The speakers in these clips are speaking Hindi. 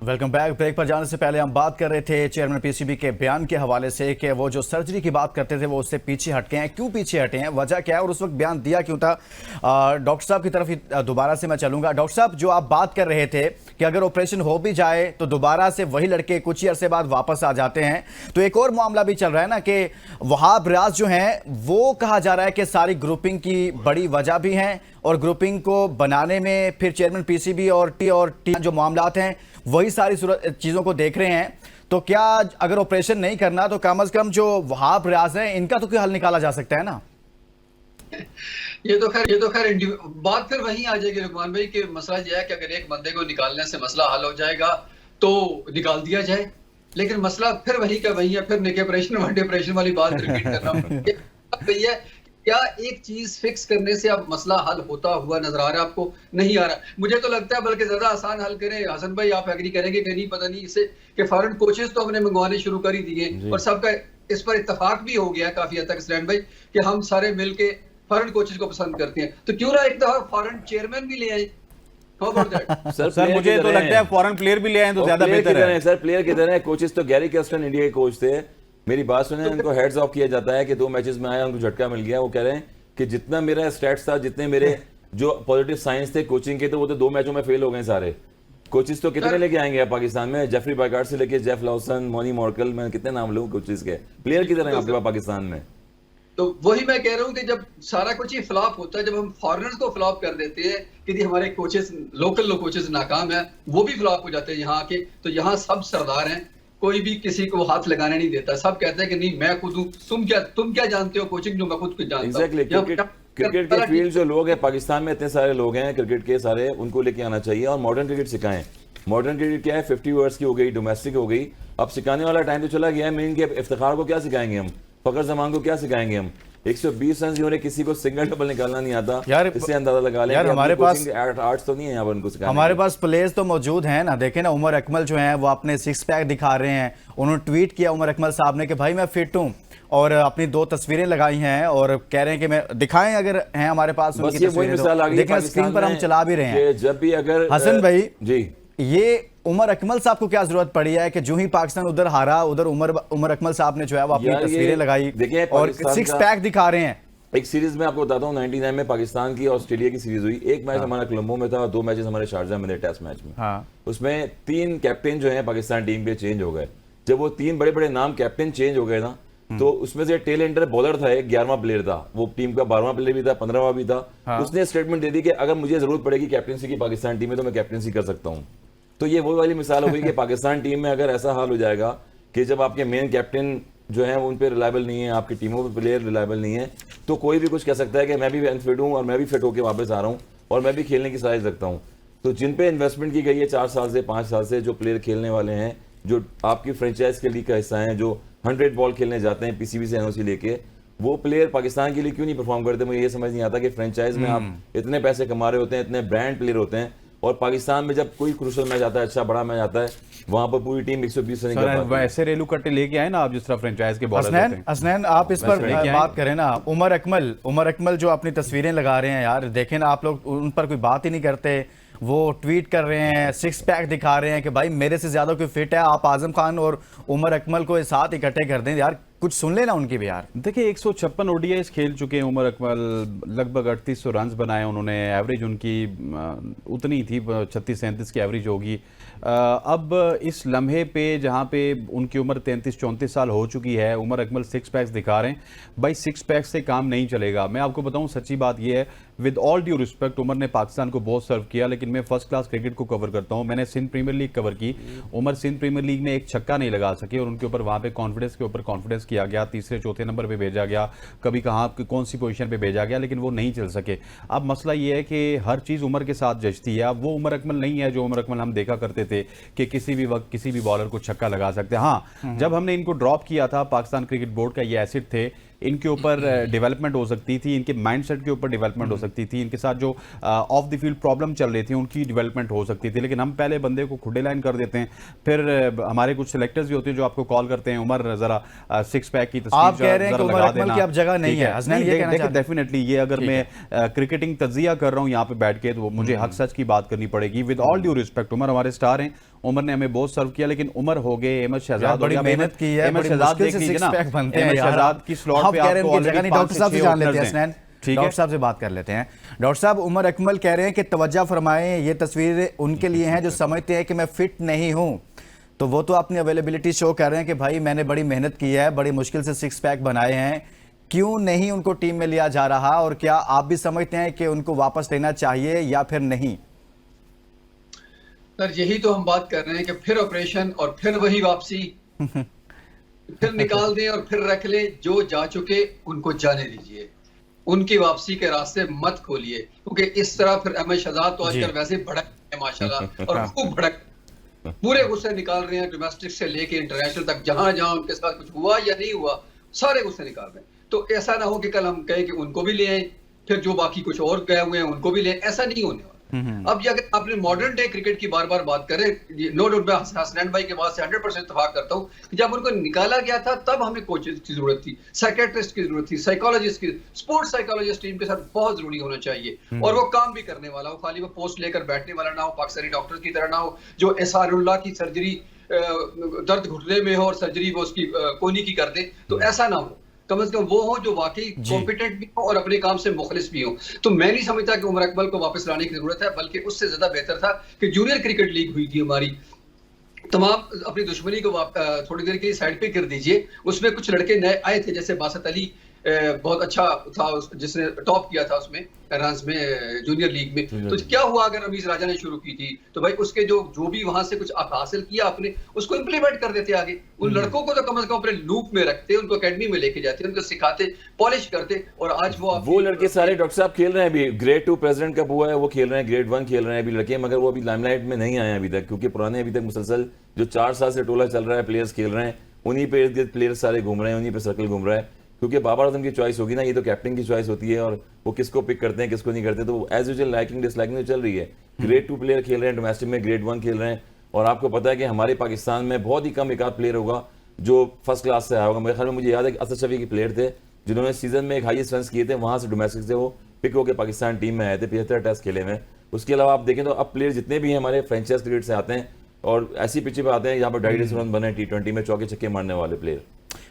Welcome back. ब्रेक पर जाने से पहले हम बात कर रहे थे चेयरमैन पीसीबी के बयान के हवाले से कि वो जो सर्जरी की बात करते थे वो उससे पीछे हटके हैं। क्यों पीछे हटे हैं, वजह क्या है और उस वक्त बयान दिया क्यों था? डॉक्टर साहब की तरफ ही दोबारा से मैं चलूंगा। डॉक्टर साहब, जो आप बात कर रहे थे कि अगर ऑपरेशन हो भी जाए तो दोबारा से वही लड़के कुछ ही अरसे बाद वापस आ जाते हैं, तो एक और मामला भी चल रहा है ना कि वहाब रियाज जो है वो कहा जा रहा है कि सारी ग्रुपिंग की बड़ी वजह भी है और ग्रुपिंग को बनाने में फिर चेयरमैन पीसीबी और टी जो मामलात हैं वही सारी चीजों को देख रहे हैं। तो क्या अगर ऑपरेशन नहीं करना तो कम से कम जो वहाब रियाज है इनका तो कोई हल निकाला जा सकता है ना? ये तो खैर बात फिर वहीं आ जाएगी रुकमान भाई कि मसला यह है कि अगर एक बंदे को निकालने से मसला हल हो जाएगा तो निकाल दिया जाए, लेकिन मसला फिर वही का वही है। फिर नेक ऑपरेशन वन डे ऑपरेशन वाली बात रिपीट करना भैया, क्या एक चीज फिक्स करने से अब मसला हल होता हुआ नजर आ रहा है आपको? नहीं आ रहा। मुझे तो लगता है बल्कि ज्यादा आसान हल करें। हसन भाई आप एग्री करेंगे कि नहीं पता नहीं, इससे कि फॉरेन कोचेस तो हमने मंगवाने शुरू कर ही दिए और सबका इस पर इत्तेफाक भी हो गया काफी हद तक स्टैंड भाई कि हम सारे मिलके फॉरेन कोचेस को पसंद करते हैं। तो क्यों ना एक दफा फॉरेन चेयरमैन भी ले आए? सर मुझे तो लगता है फॉरेन प्लेयर भी ले आए तो ज्यादा बेहतर है। सर प्लेयर किधर है? कोचेस तो गैरी कैस्टन इंडिया के कोच थे। मेरी बात सुने, उनको हेड्स ऑफ किया जाता है कि 2 मैचेस में आया, उनको झटका मिल गया। वो कह रहे हैं कि जितना मेरा स्टैट्स था, जितने मेरे जो पॉजिटिव साइंस थे कोचिंग के, तो वो तो 2 मैचों में फेल हो गए सारे। कोचेस तो कितने लेके आएंगे आप पाकिस्तान में? जेफरी बाइकार्ड से लेके जेफ लॉसन, मोनी मॉर्कल, मैं कितने नाम लूं कोचेस के? प्लेयर किधर हैं आपके पास पाकिस्तान में? तो वही मैं कह रहा हूं कि जब सारा कुछ ही फ्लॉप होता है, जब हम फॉरेनर्स को फ्लॉप कर देते हैं कि हमारे कोचेस लोकल कोचेस नाकाम है, वो भी फ्लॉप हो जाते हैं यहाँ के, तो यहाँ सब सरदार हैं, कोई भी किसी को हाथ लगाने नहीं देता। सब कहते हैं कि नहीं मैं खुद हूं, तुम क्या जानते हो कोचिंग जो मैं खुद कुछ जानता हूं। क्रिकेट के फील्ड जो लोग हैं पाकिस्तान में, इतने सारे लोग हैं क्रिकेट के सारे, उनको लेके आना चाहिए और मॉडर्न क्रिकेट सिखाएं। मॉडर्न क्रिकेट क्या है? 50 ओवर्स की हो गई, डोमेस्टिक हो गई, अब सिखाने वाला टाइम तो चला गया है। मेन के इफ्तिखार को क्या सिखाएंगे हम? फखर जमान को क्या सिखाएंगे हम? 120 रन जिन्होंने किसी को सिंगल डबल निकालना नहीं आता यार, इससे अंदाजा लगा लें। यार हमारे पास आर्ट्स तो नहीं है यहाँ पर उनको सिखाने। हमारे पास प्लेयर्स तो मौजूद हैं ना। देखें ना, उमर अकमल जो हैं वो अपने 6 पैक दिखा रहे हैं। उन्होंने ट्वीट किया उमर अकमल साहब ने कि भाई मैं फिट हूँ, और अपनी 2 तस्वीरें लगाई हैं और कह रहे हैं कि मैं दिखाएं अगर हैं हमारे पास उनकी तस्वीरें। देखें स्क्रीन पर हम चला भी रहे हैं। जब भी अगर हसन भाई जी, ये उमर अकमल साहब को क्या जरूरत पड़ी है कि जो ही पाकिस्तान उधर हारा, उधर उमर अकमल साहब ने जो है वो अपनी तस्वीरें लगाई और 6 पैक दिखा रहे हैं। एक सीरीज में आपको बताता हूँ, 99 में पाकिस्तान की ऑस्ट्रेलिया की सीरीज हुई। एक मैच हमारा कोलंबो में था, 2 मैचेस हमारे शारजा में थे टेस्ट मैच में। उसमें 3 कैप्टन जो है पाकिस्तान टीम के चेंज हो गए। जब वो 3 बड़े बड़े नाम कैप्टन चेंज हो गए ना, तो उसमें से टेल एंडर बॉलर था, एक 11वां प्लेयर था, वो टीम का 12वां प्लेयर भी था, 15वां भी था। उसने स्टेटमेंट दे दी कि अगर मुझे जरूरत पड़ेगी कैप्टनसी की पाकिस्तान टीम में तो मैं कैप्टनसी कर सकता हूँ। तो ये वो वाली मिसाल हो गई कि पाकिस्तान टीम में अगर ऐसा हाल हो जाएगा कि जब आपके मेन कैप्टन जो है उन पे रिलायबल नहीं है, आपकी टीमों पे प्लेयर रिलायबल नहीं है, तो कोई भी कुछ कह सकता है कि मैं भी अनफिट हूं और मैं भी फिट होकर वापस आ रहा हूं और मैं भी खेलने की साइज रखता हूं। तो जिन पे इन्वेस्टमेंट की गई है 4 साल से 5 साल से, जो प्लेयर खेलने वाले हैं, जो आपकी फ्रेंचाइज के लीग का हिस्सा हैं, जो 100 बॉल खेलने जाते हैं पीसीबी से एनओसी लेके, वो प्लेयर पाकिस्तान के लिए क्यों नहीं परफॉर्म करते? मुझे ये समझ नहीं आता कि फ्रेंचाइज में आप इतने पैसे कमा रहे होते हैं, इतने ब्रांड प्लेयर होते हैं, और पाकिस्तान में जब कोई क्रूशल मैच आता है, अच्छा बड़ा मैच आता है, वहां पर पूरी टीम 120 रन वैसे रेलू कट्टे लेके आए ना आप, जिस तरह फ्रेंचाइज के बॉलर होते हैं। हसनैन आप इस पर बात करें ना। उमर अकमल जो अपनी तस्वीरें लगा रहे हैं यार, देखें ना आप लोग उन पर कोई बात ही नहीं करते। वो ट्वीट कर रहे हैं, 6 पैक दिखा रहे हैं कि भाई मेरे से ज्यादा कोई फिट है। आप आजम खान और उमर अकमल को साथ इकट्ठे कर दें यार, कुछ सुन लेना उनकी भी यार। देखिए 156 ओडीआईस खेल चुके हैं उमर अकमल, लगभग 3800 रन बनाए उन्होंने। एवरेज उनकी उतनी थी, 36-37 की एवरेज होगी। अब इस लम्हे पे जहाँ पे उनकी उम्र 33-34 साल हो चुकी है, उमर अकमल 6 पैक्स दिखा रहे हैं। भाई 6 पैक्स से काम नहीं चलेगा। मैं आपको बताऊं सच्ची बात यह है, with all due respect, Umar ने पाकिस्तान को बहुत सर्व किया, लेकिन मैं फर्स्ट क्लास क्रिकेट को कवर करता हूं। मैंने सिंध प्रीमियर लीग कवर की। उमर सिंध प्रीमियर लीग में एक छक्का नहीं लगा सके और उनके ऊपर वहां पे कॉन्फिडेंस के ऊपर कॉन्फिडेंस किया गया, 3रे-4थे नंबर पे भेजा गया, कभी कहाँ कौन सी पोजीशन पे भेजा गया, लेकिन वो नहीं चल सके। अब मसला ये है कि हर चीज उमर के साथ जचती है। अब वो उमर अकमल नहीं है जो उमर अकमल हम देखा करते थे कि किसी भी वक्त किसी भी बॉलर को छक्का लगा सकते हैं। हाँ, जब हमने इनको ड्रॉप किया था, पाकिस्तान क्रिकेट बोर्ड का ये एसिड थे, इनके ऊपर डेवलपमेंट हो सकती थी, इनके माइंडसेट के ऊपर डेवलपमेंट हो सकती थी, इनके साथ जो ऑफ द फील्ड प्रॉब्लम चल रही थी उनकी डेवलपमेंट हो सकती थी। लेकिन हम पहले बंदे को खुडे लाइन कर देते हैं, फिर हमारे कुछ सिलेक्टर्स भी होते हैं जो आपको कॉल करते हैं, उमर जरा 6 पैक की तस्वीर आप कह रहे हैं कि उमर अकमल की अब जगह नहीं है। डेफिनेटली ये अगर मैं क्रिकेटिंग तजिया कर रहा हूँ यहाँ पे बैठ के, तो मुझे हक सच की बात करनी पड़ेगी। With all due respect, Umar हमारे स्टार हैं, उमर ने हमें बहुत सर्व किया, लेकिन उमर हो गए, अहमद शहजाद बड़ी मेहनत की है, अहमद बड़ी शहजाद मुश्किल देख से लीजिए सिक्स ना, पैक बनते हैं अहमद यार। शहजाद की स्लॉट आप पे कह रहे हैं आपको उनकी जगह नहीं, डॉक्टर साहब से जान लेते हैं हसनैन, डॉक्टर साहब से बात कर लेते हैं। डॉक्टर साहब, उमर अकमल कह रहे हैं कि तवज्जो फरमाएं, ये तस्वीर उनके लिए हैं जो समझते हैं कि मैं फिट नहीं हूं, तो वो तो अपनी अवेलेबिलिटी शो कर रहे हैं कि भाई मैंने बड़ी मेहनत की है, बड़ी मुश्किल से सिक्स पैक बनाए हैं, क्यों नहीं उनको टीम में लिया जा रहा, और क्या आप भी समझते हैं कि उनको वापस लेना चाहिए या फिर नहीं? सर यही तो हम बात कर रहे हैं कि फिर ऑपरेशन और फिर वही वापसी, फिर निकाल दें और फिर रख ले, जो जा चुके उनको जाने दीजिए, उनकी वापसी के रास्ते मत खोलिए, क्योंकि इस तरह फिर अहमद शहजाद तो आजकल वैसे भड़क है माशाल्लाह, और खूब भड़क, पूरे गुस्से निकाल रहे हैं, डोमेस्टिक से लेके इंटरनेशनल तक, जहां जहां उनके साथ कुछ हुआ या नहीं हुआ सारे गुस्से निकाल रहे हैं। तो ऐसा ना हो कि कल हम कहें कि उनको भी ले आए, फिर जो बाकी कुछ और गए हुए हैं उनको भी ले आए, ऐसा नहीं होने वाला। अब अगर आपने मॉडर्न डे क्रिकेट की बार बार बात करें, नो डाउट मैं हसनैन भाई के बात से 100% इत्तेफाक करता हूं कि जब उनको निकाला गया था तब हमें कोचेस की जरूरत थी, साइकियाट्रिस्ट की जरूरत थी, साइकोलॉजिस्ट की, स्पोर्ट्स साइकोलॉजिस्ट टीम के साथ बहुत जरूरी होना चाहिए, और वो काम भी करने वाला हो, खाली वो पोस्ट लेकर बैठने वाला ना हो, पाकिस्तानी डॉक्टर की तरह ना हो जो एसआरुल्लाह की सर्जरी दर्द घुटने में हो और सर्जरी वो उसकी कोनी की कर दे, तो ऐसा ना हो। कम से कम वो हो जो वाकई कॉम्पिटेंट भी हो और अपने काम से मुखलिस भी हो। तो मैं नहीं समझता कि उमर अकमल को वापस लाने की जरूरत है, बल्कि उससे ज्यादा बेहतर था कि जूनियर क्रिकेट लीग हुई थी हमारी, तमाम अपनी दुश्मनी को थोड़ी देर के लिए साइड पे कर दीजिए, उसमें कुछ लड़के नए आए थे, जैसे बासत अली बहुत अच्छा था जिसने टॉप किया था उसमें रन्स में जूनियर लीग में, तो क्या हुआ अगर रमीज राजा ने शुरू की थी, तो भाई उसके जो भी वहां से कुछ हासिल किया आपने उसको इंप्लीमेंट कर देते आगे, उन लड़कों को तो कम से कम अपने लूप में रखते, उनको एकेडमी में लेके जाते, उनको सिखाते, पॉलिश करते, और आज वो लड़के सारे डॉक्टर साहब खेल रहे हैं अभी, ग्रेड 2 प्रेसिडेंट कप हुआ है वो खेल रहे हैं, ग्रेड 1 खेल रहे हैं अभी लड़के, मगर वो अभी लाइमलाइट में नहीं आए अभी तक, क्योंकि पुराने अभी तक मुसलसल जो 4 साल से टोला चल रहा है, प्लेयर्स खेल रहे हैं, उन्हीं पे इर्द गिर्द प्लेयर्स सारे घूम रहे हैं, उन्हीं पे सर्कल घूम रहा है, क्योंकि बाबर आजम की चॉइस होगी ना, ये तो कैप्टन की चॉइस होती है, और वो किसको पिक करते हैं किसको नहीं करते, तो एज यूजुअल लाइकिंग डिसलाइकिंग चल रही है। ग्रेड 2 प्लेयर खेल रहे हैं डोमेस्टिक में, ग्रेड 1 खेल रहे हैं, और आपको पता है कि हमारे पाकिस्तान में बहुत ही कम एक आध प्लेयर होगा जो फर्स्ट क्लास से आया होगा। मेरे ख्याल में मुझे याद है कि असद शफी के प्लेयर थे जिन्होंने सीजन में एक हाईएस्ट रन किए थे, वहां से डोमेस्टिक से वो पिक होकर पाकिस्तान टीम में आए थे, 75 टेस्ट खेले में। उसके अलावा आप देखें तो अब प्लेयर जितने भी हैं हमारे फ्रेंचाइज क्रिकेट से आते हैं और ऐसी पिच पे आते हैं यहाँ पर 250 रन बने T20 में, चौके छक्के मारने वाले प्लेयर।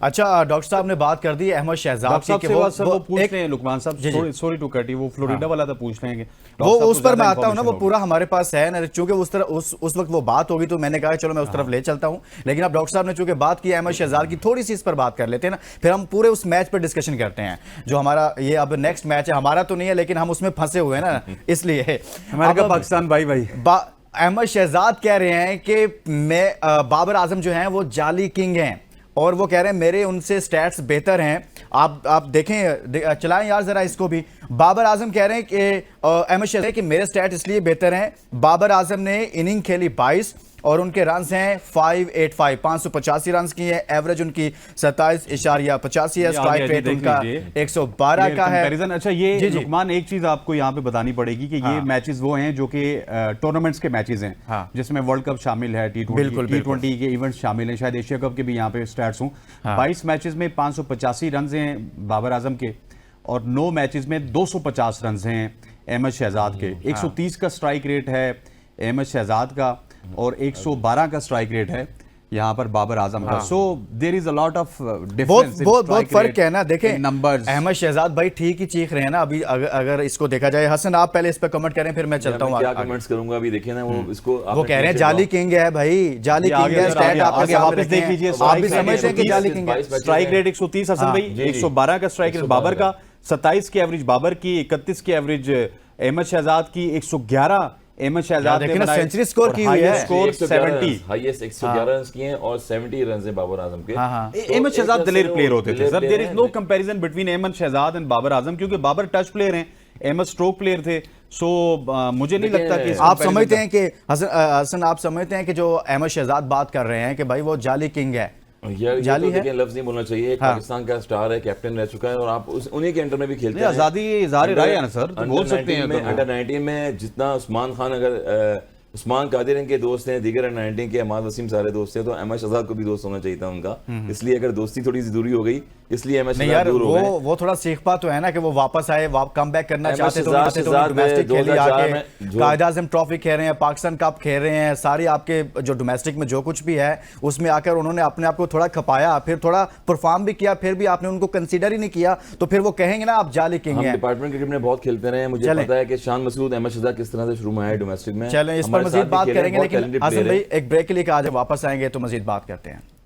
अच्छा डॉक्टर साहब ने बात कर दी अहमद शहजाद की, वो पूछ रहे हैं लुकमान साहब, सॉरी टू कट यू, वो फ्लोरिडा वाला तो पूछ रहे हैं कि वो उस पर मैं आता हूं ना, वो पूरा हमारे पास है ना, चूंकि उस वक्त वो बात होगी तो मैंने कहा चलो मैं उस तरफ ले चलता हूं, लेकिन अब डॉक्टर साहब ने चूंकि बात की अहमद शहजाद की, थोड़ी सी इस पर बात कर लेते हैं ना, फिर हम पूरे उस मैच पर डिस्कशन करते हैं जो हमारा ये अब नेक्स्ट मैच है, हमारा तो नहीं है लेकिन हम उसमें फंसे हुए हैं ना, इसलिए अमेरिका पाकिस्तान भाई अहमद शहजाद कह रहे हैं कि मैं बाबर आजम जो हैं वो जाली किंग हैं, और वो कह रहे हैं मेरे उनसे स्टैट्स बेहतर हैं। आप देखें, चलाएं यार जरा इसको भी। बाबर आजम कह रहे हैं कि अहमद शहजाद कि मेरे स्टैट इसलिए बेहतर हैं, बाबर आजम ने इनिंग खेली 22 और उनके रन्स हैं 585, 585 रन्स की है, एवरेज उनकी 27.85 है, स्ट्राइक रेट उनका 112 का है। अच्छा ये लुकमान एक चीज आपको यहाँ पे बतानी पड़ेगी कि ये मैचेस वो हैं जो कि टूर्नामेंट्स के मैचेस हैं, जिसमें वर्ल्ड कप शामिल है, T20 के इवेंट्स शामिल हैं, शायद एशिया कप के भी यहाँ पे स्टैट्स हों। 22 मैचेस में 585 रन हैं बाबर आजम के, और 9 मैचेस में 250 रन हैं अहमद शहजाद के। 130 का स्ट्राइक रेट है अहमद शहजाद का, और 112 का स्ट्राइक रेट है यहाँ पर बाबर आजम का। So there is a lot of difference, बहुत फर्क है ना। देखें नंबर्स, अहमद शहजाद भाई ठीक ही चीख रहे हैं ना अभी, अगर इसको देखा जाए। हसन आप पहले इस पे कमेंट करें फिर मैं चलता हूँ। क्या कमेंट्स करूंगा अभी, देखिए ना वो इसको वो कह रहे हैं जाली किंग है भाई, जाली किंग है, स्टैट आपके वापस देख लीजिए, आप भी समझते हैं कि जाली किंग है। स्ट्राइक रेट 130 हसन भाई, 112 का स्ट्राइक रेट बाबर का, 27 की एवरेज बाबर की, 31 की एवरेज अहमद शहजाद की, 111 अहमद शहजाद ने सेंचुरी स्कोर की हुई है, स्कोर 70, हाईएस्ट 111 रन किए हैं और 70 रन है बाबर आजम के। अहमद शहजाद दलेर प्लेयर होते थे sir, there is no comparison between Ahmad Shahzad and Babar Azam, क्योंकि बाबर टच प्लेयर हैं, अहमद स्ट्रोक प्लेयर थे। सो मुझे नहीं लगता कि आप समझते हैं कि हसन आप समझते हैं कि जो अहमद शहजाद बात कर रहे हैं कि भाई वो जाली किंग है, जाली तो है, लफ्ज नहीं बोलना चाहिए। पाकिस्तान का स्टार है, कैप्टन रह चुका है, और आप उन्हीं के अंडर में भी खेलते हैं। आजादी इज़हार राय है ना सर, तो बोल सकते हैं। अंडर 19 में जितना उस्मान खान अगर उस्मान कादिर इनके दोस्त हैं, दीगर अंडर-19 के अहमद वसीम सारे दोस्त हैं, तो अहमद शहजाद को भी दोस्त होना चाहिए था उनका। इसलिए अगर दोस्ती थोड़ी सी दूरी हो गई, इसलिए अहमद नहीं शहजाद यार, दूर हो गए। वो थोड़ा सीखपा तो है ना कि वो वापस आए, कम बैक करना अहमद चाहते तो शहजाद डोमेस्टिक खेली 2004 आके, में जो- कायद आज़म ट्रॉफी खेल रहे हैं, पाकिस्तान कप खेल रहे हैं, सारी आपके जो डोमेस्टिक में जो कुछ भी है उसमें आकर उन्होंने अपने आप को थोड़ा खपाया, फिर थोड़ा परफॉर्म भी किया, फिर भी आपने उनको कंसीडर ही नहीं किया, तो फिर वो कहेंगे ना आप जाली किंग हम हैं। डिपार्टमेंट क्रिकेट में बहुत खेलते रहे हैं, मुझे चलें। पता है कि शान मसूद, अहमद शहजाद किस तरह से शुरू में आए डोमेस्टिक में। चलें, इस पर हमारे मजीद साथ भी बात खेले हैं, करेंगे, बहुत लेकिन talented हसन player भाई हैं। एक ब्रेक के लिए आज वापस आएंगे तो मजीद बात करते हैं।